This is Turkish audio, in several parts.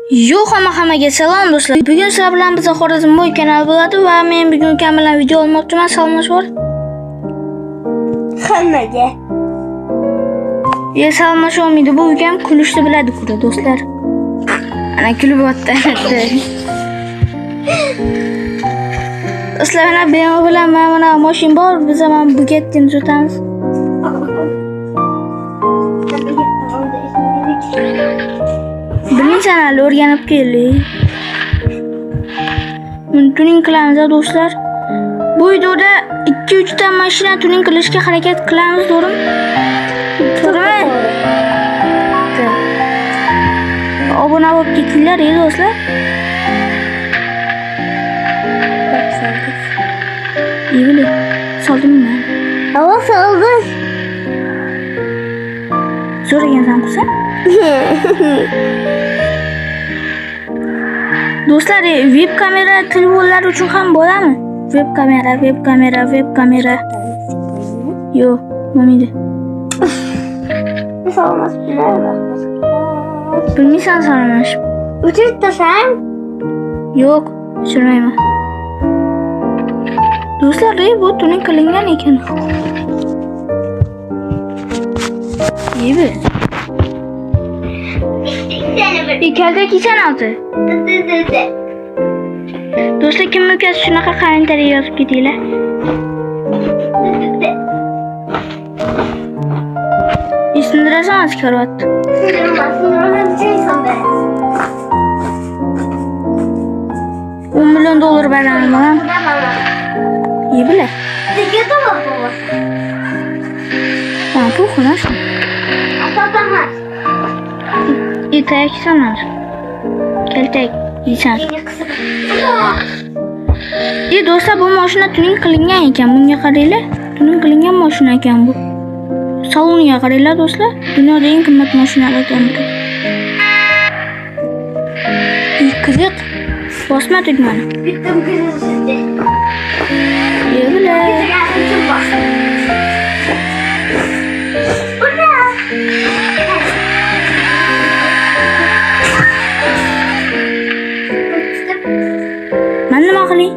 Yo'q, hammaga salom do'stlar. Bugun sizlar bilan biz Xorazmboy kanali bo'ladi va men bugun ukam bilan video olmoqchiman. Salomlashib. Hammaga. Salomlashib olmaydi. Bu ukam kulishni biladi kura do'stlar. Ana kulib o'tdi. Do'stlar, mana BMW bilan mana mashina bor. Biz ham Bugatti'ni o'tamiz. Birinchi sanali o'rganib keldik. Tuning qilamiz do'stlar. Bu videoda 2-3 ta mashina tuning qilishga harakat qilamiz, to'g'rimi? To'g'rimi? Obuna bo'lib ketinglar, do'stlar. Yevli, soldimmi? Hava soldim. So'ragansan qilsa? Do'stlar, web kamera telefonlar uchun ham bo'ladimi? Web kamera. Yo'q, bo'lmaydi. Solmas bilan. Bilmaysan solmash. O'chirib tasam? Yo'q, o'chirmayman. Do'stlar, bu tuning qilingan ekan. Yebi. Kalta kiysan oldi. Do'stlar, kim ukasi shunaqa kommentariy yozib ketinglar. Isindirasan askarot. $10 million beraman mana. Yebile. Ha, bu xunash. Atatamaz. İtek sana. Keltek yeysan. Do'stlar, bu mashina tuning qilingan ekan. Bunga qaranglar. Tuning qilingan mashina ekan bu. Saloniga qaranglar do'stlar. Dunyoda eng qimmat mashinalar ekan bu. Qiziq. Bosma tugmani. Bittim kızılsızdı. Yevle. Bu ne? Ben nima qilay?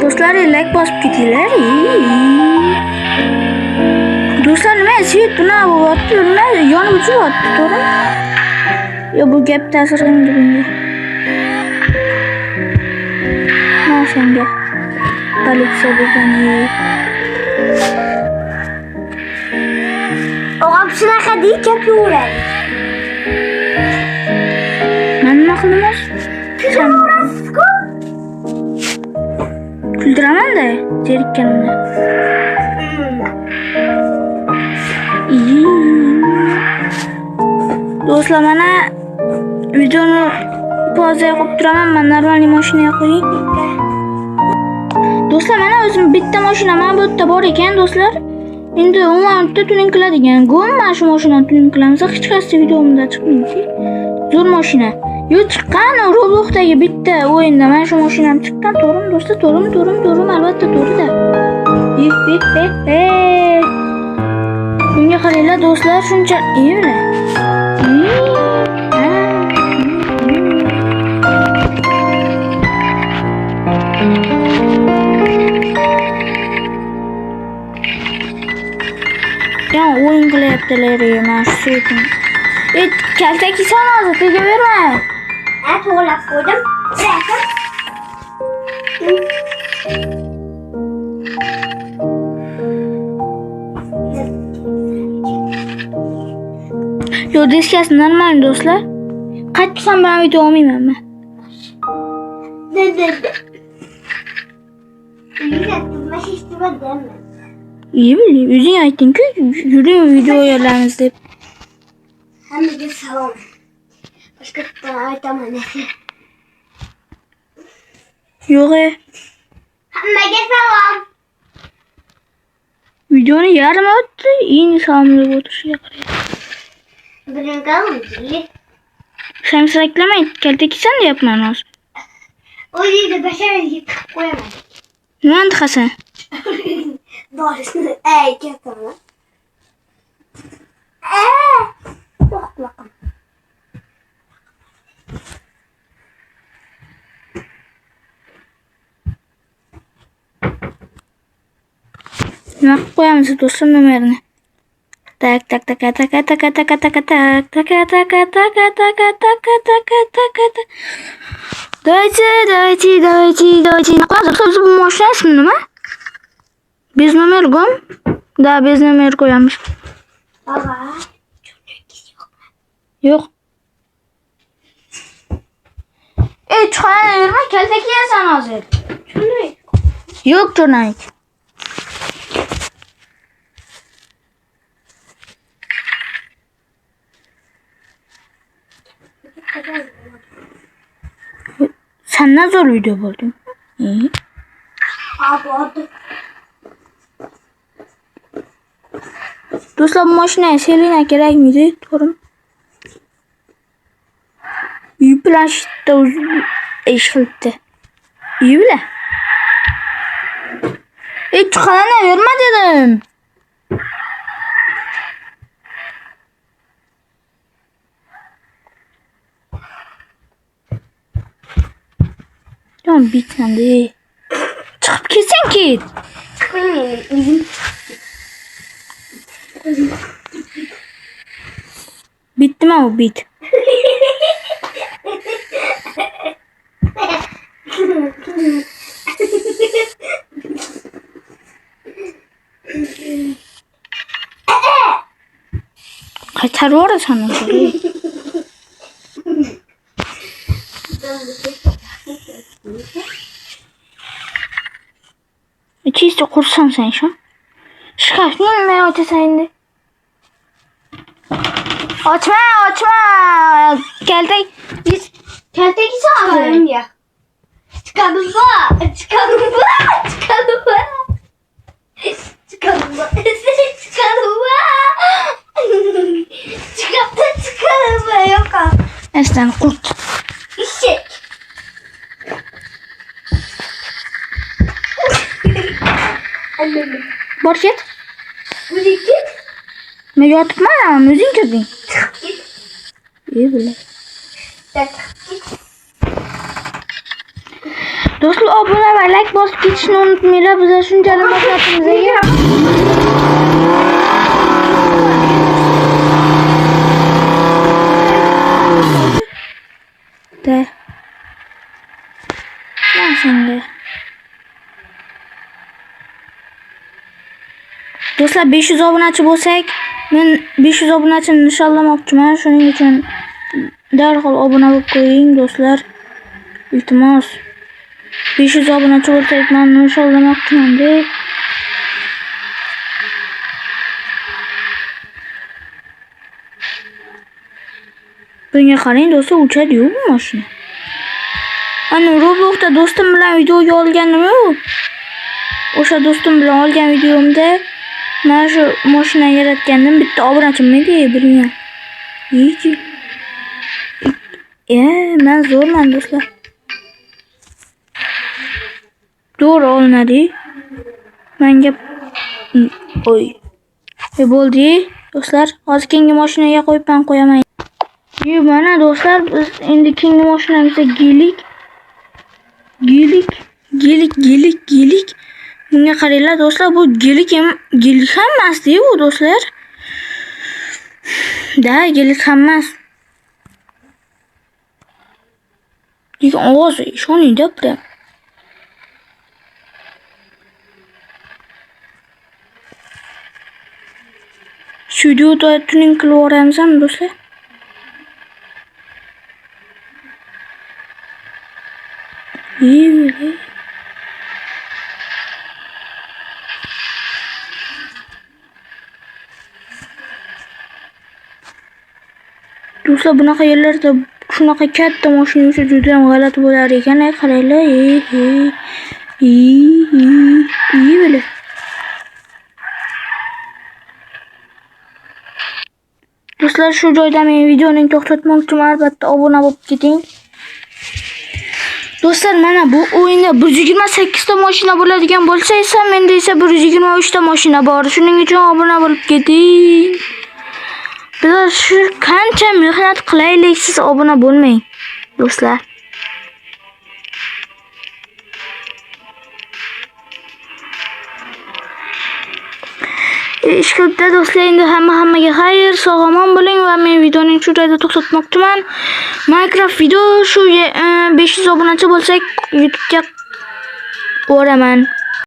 Do'stlar, like bosib ketinglar. Do'stlar, nima svet buni bo'lyapti? Nima yonib o'chiryapti, to'g'rimi? Yo, bu gap ta'sir qilmaydi bunga. Mana shunga. Politsiya bo'lgani. Og'am shunaqa deyib gapiravuradi. Men nima qildim? Kuldirasiz-ku? Kuldiraman-da, zerikkanimda. Do'stlar, mana videoni pauza qilib turaman. Men normal mashinaga qo'ying. Do'stlar, mana o'zim bitta mashina mana bu yerda bor ekan, do'stlar. Endi umuman tuning qiladigan. Go'm mana shu mashinani tuning qilamiz. Hech qaysi videomda chiqmaydi. Zo'r mashina. Yo, chiqqan Robloxdagi bitta o'yinda mana shu mashinam chiqqan. To'g'rimi do'stlar? To'g'rimi, albatta to'g'ri-da. Bunga qaranglar do'stlar, shuncha evlar. Ya o'yin qilyaptilar, mana shu setin. Kaltak yeysan hozir, tegaverma. To'g'rilab qo'ydim. Yo, diskasi normal do'stlar. Qaytmasam bilan video olmayman men. İyi bildi. Yüzün aytding ki yuring video yo'llaymiz deb. Hammaga salom. Boshqa aytaman. Yo'q. Hammaga salom. Videoni yarmi o'tdi, endi salomlab o'tirishiga qarang. Birinchi Sen reklamay kaltak yeysan deyapman hozir. O yerda bashar yeb qo'yaman. Nimani tiqasan? Doğrusunu ketimi. Çok bakın. Nima qilib qo'yamiz do'stlar nomerini? Tak tak tak tak tak tak tak tak tak tak tak tak tak tak tak. Давайте. Qo'yamiz. Bu mashina ismi nima? Bez nomer gom? Da, bez nomer qo'yamiz. Baba. Yo'q. Chiqaran yurma, kaltak yersan hozir. Shunday. Yo'q, jo'nayik. Sen ne zor video buldun? İyi. Abi. Do'stlar, bu mashinani selina kerakmidi? To'g'rimi? Uy bilan shitda ish qilibdi. Uy bilan. Chiqaran yurma dedim. Tamam bitsen de. Çıkıp kesin ki. Çıkmayayım. Bitti mi o bit? Kaçar var ya sana. Чисто kursan sen şu an. Şikayet niye mi ötesen indi? Açma. Keltek Çıkarım ya. Çıkarım var. Yok abi. Esten kurt. İşek. Annem. Borç et. Müzik git. Ne yatıp ama müzik dedin. Git. İyi bile. Git. Dostlar, abone ve like basıp geçişini unutmayın. Bize şuncalı makyajımıza gir. De. Ben şimdi. Dostlar, 500 obunachi bo'lsak, men 500 obunachini nishonlamoqchiman. Shuning uchun darhol obuna bo'lib qo'ying do'stlar. Iltimos. 500 obunachi bo'lsak, men nishonlamoqchiman deb. Bunga qarang do'stlar, uchadi-yu bu mashina. Ana Robloxda do'stim bilan videoga olganim-ku. O'sha do'stim bilan olgan videomda men shu mashina yaratgandim. Bitta obunachim edi, bilmayman. Yiki. Men zo'rman do'stlar. To'g'ri olinadi. Menga oy. Bo'ldi do'stlar. Hozir keyingi mashinaga qo'yib men qo'yaman. Mana do'stlar, biz endi keyingi mashinamizga gelik. Bunga qaranglar do'stlar, bu gelik ham emas-ku bu do'stlar. Da, gelik ham emas. Lekin ovozi ishoningda prям. Shu videoda tuning qilib yuboramizmi do'stlar? İyi. Do'stlar, bunaqa yerlarda shunaqa katta mashina yursa juda ham g'alati bo'lar ekan. Qaranglar. İyi bile. Do'stlar, shu joyda men videoni to'xtatmoqchiman. Albatta obuna bo'lib keting. Do'stlar, mana bu o'yinda 128 ta mashina bo'ladigan bo'lsa esa, menda esa 123 ta mashina bor. Shuning uchun obuna bo'lib keting. Biz shu qancha mehnat qilaylik, siz obuna bo'lmang, do'stlar. Ishqilibda do'stlar, endi hammaga xayr, sog'-omon bo'ling va men videoning shu joyda to'xtatmoqchiman. Minecraft video shu 500 obunachi bo'lsak YouTube'ga o'raman.